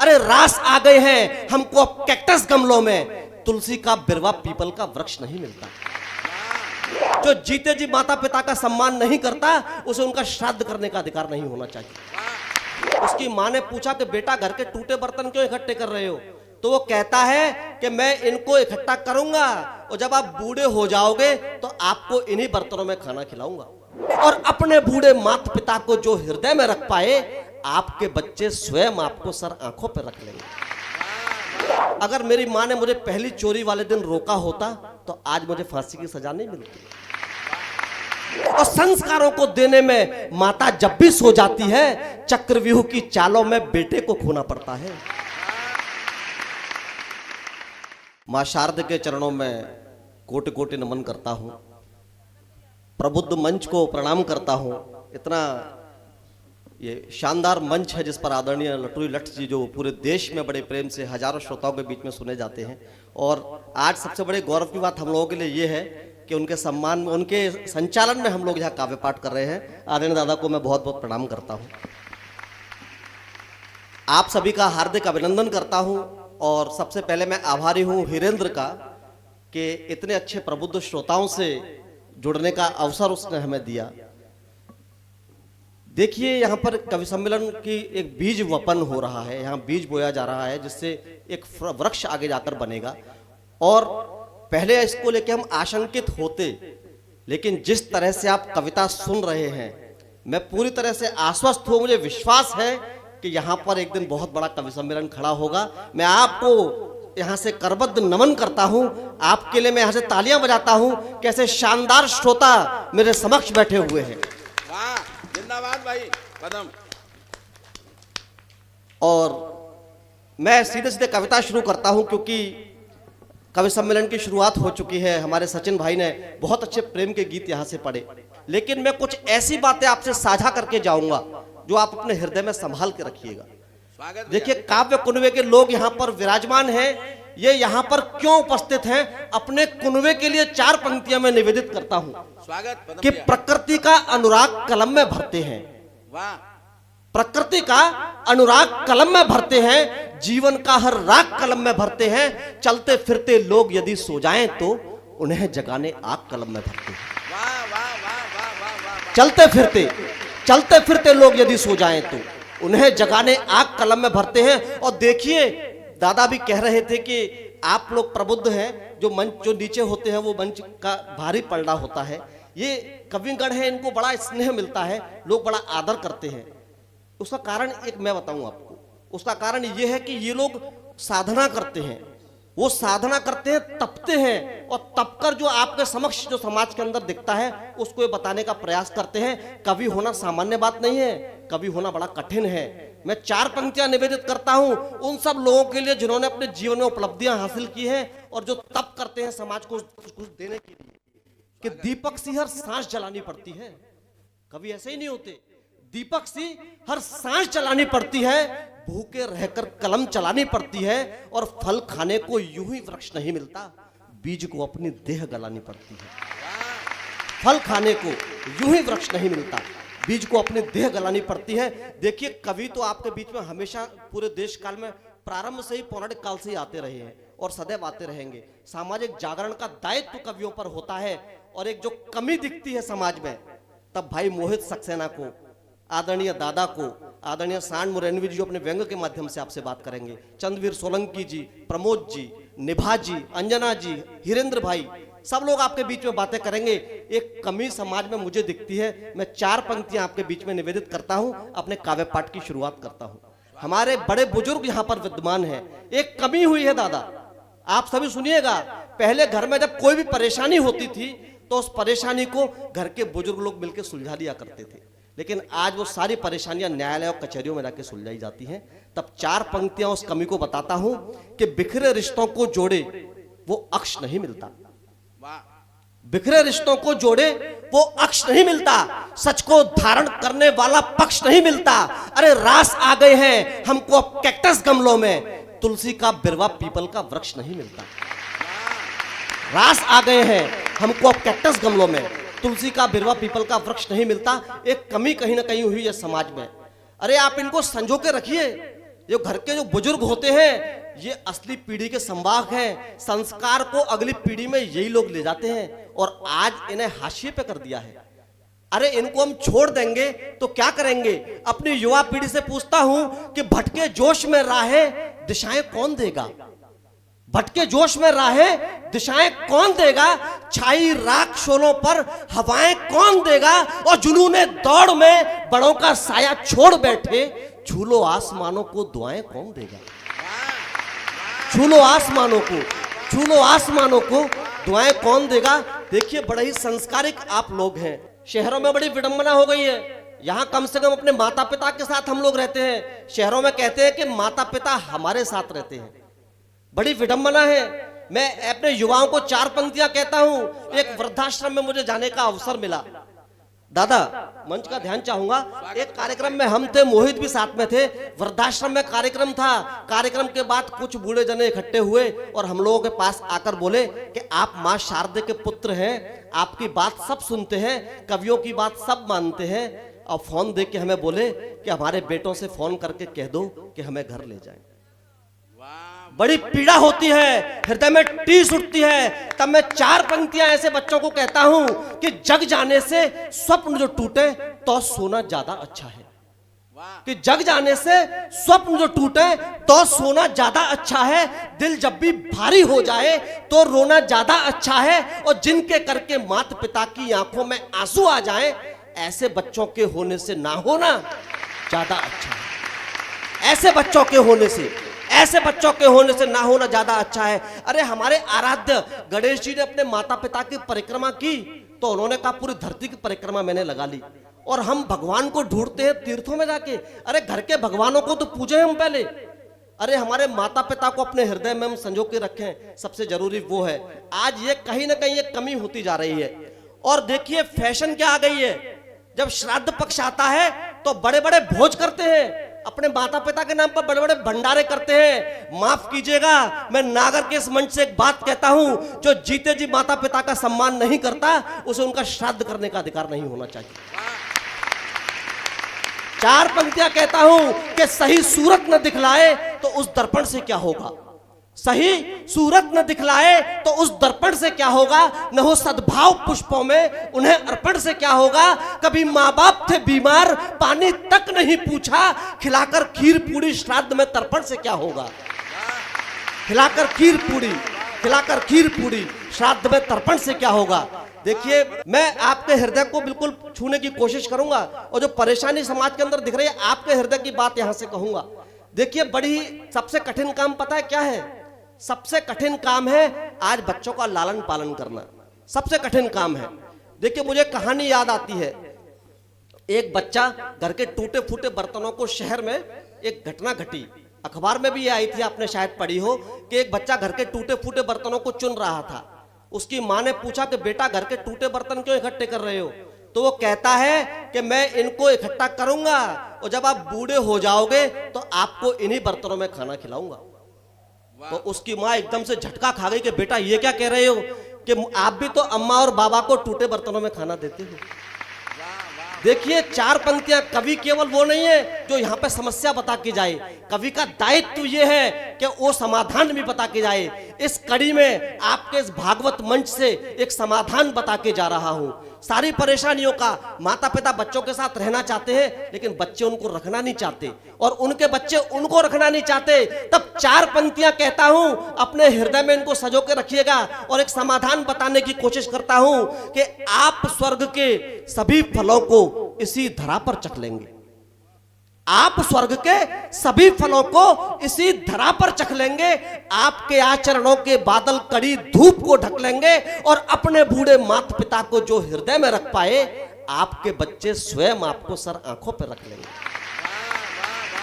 अरे रास आ गए हैं हमको अब कैक्टस गमलों में, तुलसी का बिरवा पीपल का वृक्ष नहीं मिलता। जो जीते जी माता पिता का सम्मान नहीं करता उसे उनका श्राद्ध करने का अधिकार नहीं होना चाहिए। उसकी मां ने पूछा कि बेटा घर के टूटे बर्तन क्यों इकट्ठे कर रहे हो, तो वो कहता है कि मैं इनको इकट्ठा करूंगा और जब आप बूढ़े हो जाओगे तो आपको इन्हीं बर्तनों में खाना खिलाऊंगा। और अपने बूढ़े माता पिता को जो हृदय में रख पाए, आपके बच्चे स्वयं आपको सर आंखों पर रख लेंगे। अगर मेरी मां ने मुझे पहली चोरी वाले दिन रोका होता तो आज मुझे फांसी की सजा नहीं मिलती। और संस्कारों को देने में माता जब भी सो जाती है, चक्रव्यूह की चालों में बेटे को खोना पड़ता है। मां शारद के चरणों में कोटि कोटि नमन करता हूं, प्रबुद्ध मंच को प्रणाम करता हूं। इतना ये शानदार मंच है जिस पर आदरणीय लटुरी लठ जी जो पूरे देश में बड़े प्रेम से हजारों श्रोताओं के बीच में सुने जाते हैं। और आज सबसे बड़े गौरव की बात हम लोगों के लिए ये है कि उनके सम्मान में, उनके संचालन में हम लोग यहाँ काव्य पाठ कर रहे हैं। आदरणीय दादा को मैं बहुत बहुत प्रणाम करता हूँ, आप सभी का हार्दिक अभिनंदन करता हूँ। और सबसे पहले मैं आभारी हूँ हीरेंद्र का कि इतने अच्छे प्रबुद्ध श्रोताओं से जुड़ने का अवसर उसने हमें दिया। देखिए यहाँ पर कवि सम्मेलन की एक बीज वपन हो रहा है, यहाँ बीज बोया जा रहा है जिससे एक वृक्ष आगे जाकर बनेगा। और पहले इसको लेके हम आशंकित होते, लेकिन जिस तरह से आप कविता सुन रहे हैं मैं पूरी तरह से आश्वस्त हूँ। मुझे विश्वास है कि यहाँ पर एक दिन बहुत बड़ा कवि सम्मेलन खड़ा होगा। मैं आपको यहाँ से करबद्ध नमन करता हूँ, आपके लिए मैं यहाँ से तालियां बजाता हूँ। कैसे शानदार श्रोता मेरे समक्ष बैठे हुए हैं। वाह, जिंदाबाद भाई कदम। और मैं सीधे सीधे कविता शुरू करता हूँ क्योंकि कवि सम्मेलन की शुरुआत हो चुकी है। हमारे सचिन भाई ने बहुत अच्छे प्रेम के गीत यहाँ से पढ़े, लेकिन मैं कुछ ऐसी बातें आपसे साझा करके जाऊंगा जो आप अपने हृदय में संभाल के रखिएगा। देखिए काव्य कुनवे के लोग यहाँ पर विराजमान हैं। ये यहाँ पर क्यों उपस्थित हैं, अपने कुनवे के लिए 4 पंक्तियां मैं निवेदित करता हूँ कि प्रकृति का अनुराग कलम में भरते हैं। वाह, प्रकृति का अनुराग कलम में भरते हैं, जीवन का हर राग कलम में भरते हैं। चलते फिरते लोग यदि सो जाएं तो उन्हें जगाने आग कलम में भरते हैं। वाह, वाह, वाह, वाह, वाह, वाह। चलते फिरते लोग यदि सो जाएं तो उन्हें जगाने आग कलम में भरते हैं। और देखिए दादा भी कह रहे थे कि आप लोग प्रबुद्ध हैं, जो मंच जो नीचे होते हैं वो मंच का भारी पलड़ा होता है। ये कविगण है, इनको बड़ा स्नेह मिलता है, लोग बड़ा आदर करते हैं। उसका कारण एक मैं बताऊं आपको, उसका कारण ये है कि ये लोग साधना करते हैं, वो साधना करते हैं, तपते हैं, और तपकर जो आपके समक्ष जो समाज के अंदर दिखता है उसको ये बताने का प्रयास करते हैं। कवि होना सामान्य बात नहीं है, कवि होना बड़ा कठिन है। मैं 4 पंक्तियां निवेदित करता हूं उन सब लोगों के लिए जिन्होंने अपने जीवन में उपलब्धियां हासिल की हैं और जो तप करते हैं समाज को कुछ देने के लिए। कि दीपक सी हर सांस जलानी पड़ती है, कवि ऐसे ही नहीं होते। दीपक सी हर सांस जलानी पड़ती है, भूखे रहकर कलम चलानी पड़ती है, और फल खाने को यूं ही वृक्ष नहीं मिलता, बीज को अपनी देह गलानी पड़ती है। फल खाने को यूं ही वृक्ष नहीं मिलता, बीज को अपनी देह गलानी पड़ती है। देखिए कवि तो आपके बीच में हमेशा पूरे देश काल में प्रारंभ से ही पौराणिक काल से ही आते रहे हैं और सदैव आते रहेंगे। सामाजिक जागरण का दायित्व कवियों पर होता है, और एक जो कमी दिखती है समाज में, तब भाई मोहित सक्सेना को, आदरणीय दादा को, आदरणीय सांड मुरैनवी जी जो अपने व्यंग के माध्यम से आपसे बात करेंगे, चंद्रवीर सोलंकी जी, प्रमोद जी, निभा जी, अंजना जी, हीरेंद्र भाई, सब लोग आपके बीच में बातें करेंगे। एक कमी समाज में मुझे दिखती है। मैं 4 पंक्तियां आपके बीच में निवेदित करता हूं, अपने काव्य पाठ की शुरुआत करता हूं। हमारे बड़े बुजुर्ग यहां पर विद्यमान हैं। एक कमी हुई है दादा, आप सभी सुनिएगा। पहले घर में जब कोई भी परेशानी होती थी तो उस परेशानी को घर के बुजुर्ग लोग मिलकर सुलझा दिया करते थे, लेकिन आज वो सारी परेशानियां न्यायालय और कचहरियों में जाके सुलझाई जाती हैं। तब 4 पंक्तियां उस कमी को बताता हूं कि बिखरे रिश्तों को जोड़े वो अक्ष नहीं मिलता। बिखरे रिश्तों को जोड़े वो अक्ष नहीं मिलता, सच को धारण करने वाला पक्ष नहीं मिलता। अरे रास आ गए हैं हमको अब कैक्टस गमलों में, तुलसी का बिरवा पीपल का वृक्ष नहीं मिलता। रास आ गए हैं हमको अब कैक्टस गमलों में, तुलसी का बिरवा पीपल का वृक्ष नहीं मिलता। एक कमी कहीं ना कहीं हुई है समाज में। अरे आप इनको संजो के रखिए, ये घर के जो बुजुर्ग होते हैं ये असली पीढ़ी के संवाहक हैं। संस्कार को अगली पीढ़ी में यही लोग ले जाते हैं और आज इन्हें हाशिए पे कर दिया है। अरे इनको हम छोड़ देंगे तो क्या करेंगे? अपनी युवा पीढ़ी से पूछता हूं कि भटके जोश में राहें दिशाएं कौन देगा? भटके जोश में राहें दिशाएं कौन देगा? छाई राख शोलों पर हवाएं कौन देगा? और जुनूने दौड़ में बड़ों का साया छोड़ बैठे झूलो आसमानों को दुआएं कौन देगा? झूलो आसमानों को, झूलो आसमानों को दुआएं कौन देगा? देखिए बड़े ही संस्कारिक आप लोग हैं। शहरों में बड़ी विडंबना हो गई है। यहाँ कम से कम अपने माता पिता के साथ हम लोग रहते हैं। शहरों में कहते हैं कि माता पिता हमारे साथ रहते हैं। बड़ी विडंबना है। मैं अपने युवाओं को 4 पंक्तियां कहता हूं। एक वृद्धाश्रम में मुझे जाने का अवसर मिला। दादा मंच का ध्यान चाहूंगा। एक कार्यक्रम में हम थे, मोहित भी साथ में थे। वृद्धाश्रम में कार्यक्रम था। कार्यक्रम के बाद कुछ बूढ़े जने इकट्ठे हुए और हम लोगों के पास आकर बोले कि आप मां शारदे के पुत्र हैं, आपकी बात सब सुनते हैं, कवियों की बात सब मानते हैं। और फोन दे के हमें बोले कि हमारे बेटों से फोन करके कह दो कि हमें घर ले जाएं। बड़ी पीड़ा होती है, हृदय में टीस उठती है। तब मैं 4 पंक्तियां ऐसे बच्चों को कहता हूं कि जग जाने से स्वप्न जो टूटे तो सोना ज्यादा अच्छा है। कि जग जाने से स्वप्न जो टूटे तो सोना ज्यादा अच्छा है। दिल जब भी भारी हो जाए तो रोना ज्यादा अच्छा है। और जिनके करके माता पिता की आंखों में आंसू आ जाए, ऐसे बच्चों के होने से ना होना ज्यादा अच्छा है। ऐसे बच्चों के होने से, ऐसे बच्चों के होने से ना होना ज्यादा अच्छा है। अरे हमारे आराध्य गणेश जी ने अपने माता पिता की परिक्रमा की तो उन्होंने कहा पूरी धरती की परिक्रमा मैंने लगा ली। और हम भगवान को ढूंढते हैं तीर्थों में जाके। अरे घर के भगवानों को तो पूजे हम पहले। अरे हमारे माता पिता को अपने हृदय में हम संजो के रखें, सबसे जरूरी वो है। आज ये कहीं ना कहीं ये कमी होती जा रही है। और देखिए फैशन क्या आ गई है। जब श्राद्ध पक्ष आता है तो बड़े बड़े भोज करते हैं, अपने माता पिता के नाम पर बड़े बड़े भंडारे करते हैं। माफ कीजिएगा, मैं नागर के इस मंच से एक बात कहता हूं, जो जीते जी माता पिता का सम्मान नहीं करता उसे उनका श्राद्ध करने का अधिकार नहीं होना चाहिए। 4 पंक्तियां कहता हूं कि सही सूरत न दिखलाए तो उस दर्पण से क्या होगा? सही सूरत न दिखलाए तो उस दर्पण से क्या होगा? न हो सद्भाव पुष्पों में उन्हें अर्पण से क्या होगा? कभी माँ बाप थे बीमार, पानी तक नहीं पूछा, खिलाकर खीर पूरी श्राद्ध में तर्पण से क्या होगा? खिलाकर खीर पूरी, खिलाकर खीर पूरी श्राद्ध में तर्पण से क्या होगा? देखिए मैं आपके हृदय को बिल्कुल छूने की कोशिश करूंगा और जो परेशानी समाज के अंदर दिख रही है आपके हृदय की बात यहां से कहूंगा। देखिए बड़ी सबसे कठिन काम पता है क्या है? सबसे कठिन काम है आज बच्चों का लालन पालन करना। सबसे कठिन काम है। देखिए मुझे कहानी याद आती है। एक बच्चा घर के टूटे फूटे बर्तनों को, शहर में एक घटना घटी, अखबार में भी ये आई थी, आपने शायद पढ़ी हो, कि एक बच्चा घर के टूटे फूटे बर्तनों को चुन रहा था। उसकी मां ने पूछा कि बेटा घर के टूटे बर्तन क्यों इकट्ठे कर रहे हो? तो वो कहता है कि मैं इनको इकट्ठा करूंगा और जब आप बूढ़े हो जाओगे तो आपको इन्हीं बर्तनों में खाना खिलाऊंगा। तो उसकी माँ एकदम से झटका खा गई कि बेटा ये क्या कह रहे हो कि आप भी तो अम्मा और बाबा को टूटे बर्तनों में खाना देते हो। देखिए 4 पंक्तियां, कवि केवल वो नहीं है जो यहाँ पे समस्या बता के जाए, कवि का दायित्व ये है कि वो समाधान भी बता के जाए। इस कड़ी में आपके इस भागवत मंच से एक समाधान बता के जा रहा हूं। सारी परेशानियों का माता पिता बच्चों के साथ रहना चाहते हैं लेकिन बच्चे उनको रखना नहीं चाहते और उनके बच्चे उनको रखना नहीं चाहते। तब 4 पंक्तियां कहता हूं, अपने हृदय में इनको सजो के रखिएगा और एक समाधान बताने की कोशिश करता हूं कि आप स्वर्ग के सभी फलों को इसी धरा पर चख लेंगे। आप स्वर्ग के सभी फलों को इसी धरा पर चख लेंगे। आपके आचरणों के बादल कड़ी धूप को ढक लेंगे और अपने बूढ़े माता पिता को जो हृदय में रख पाए, आपके बच्चे स्वयं आपको सर आंखों पर रख लेंगे।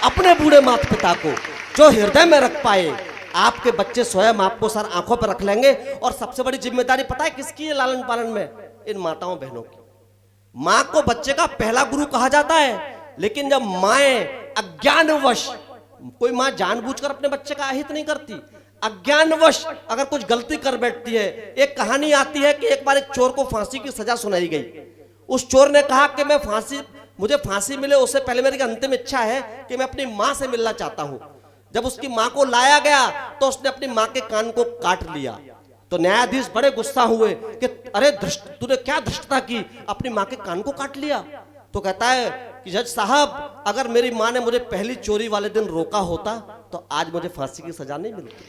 अपने बूढ़े माता पिता को जो हृदय में रख पाए, आपके बच्चे स्वयं आपको सर आंखों पर रख लेंगे। और सबसे बड़ी जिम्मेदारी पता है किसकी है लालन पालन में? इन माताओं बहनों की। मां को बच्चे का पहला गुरु कहा जाता है, लेकिन जब माएं अज्ञानवश, कोई मां जानबूझकर अपने बच्चे का अहित नहीं करती, अज्ञानवश अगर कुछ गलती कर बैठती है। एक कहानी आती है कि एक बार एक चोर को फांसी की सजा सुनाई गई। उस चोर ने कहा कि मुझे फांसी मिले उससे पहले मेरी अंतिम इच्छा है कि मैं अपनी मां से मिलना चाहता हूं। जब उसकी मां को लाया गया तो उसने अपनी मां के कान को काट लिया। तो न्यायाधीश बड़े गुस्सा हुए कि अरे तूने क्या धृष्टता की, अपनी मां के कान को काट लिया। तो कहता है कि जज साहब, अगर मेरी मां ने मुझे पहली चोरी वाले दिन रोका होता तो आज मुझे फांसी की सजा नहीं मिलती।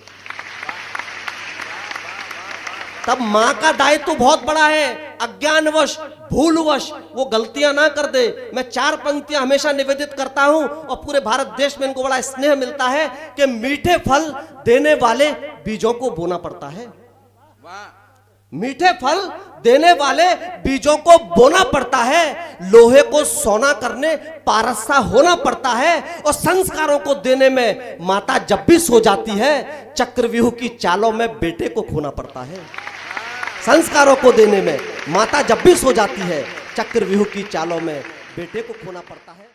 तब मां का दायित्व बहुत बड़ा है। अज्ञानवश, भूलवश वो गलतियां ना कर दे। मैं 4 पंक्तियां हमेशा निवेदित करता हूं और पूरे भारत देश में इनको बड़ा स्नेह मिलता है कि मीठे फल देने वाले बीजों को बोना पड़ता है। मीठे फल देने वाले बीजों को बोना पड़ता है। लोहे को सोना करने पारसा होना पड़ता है। और संस्कारों को देने में माता जब भी सो जाती है, चक्रव्यूह की चालों में बेटे को खोना पड़ता है। संस्कारों को देने में माता जब भी सो जाती है, चक्रव्यूह की चालों में बेटे को खोना पड़ता है।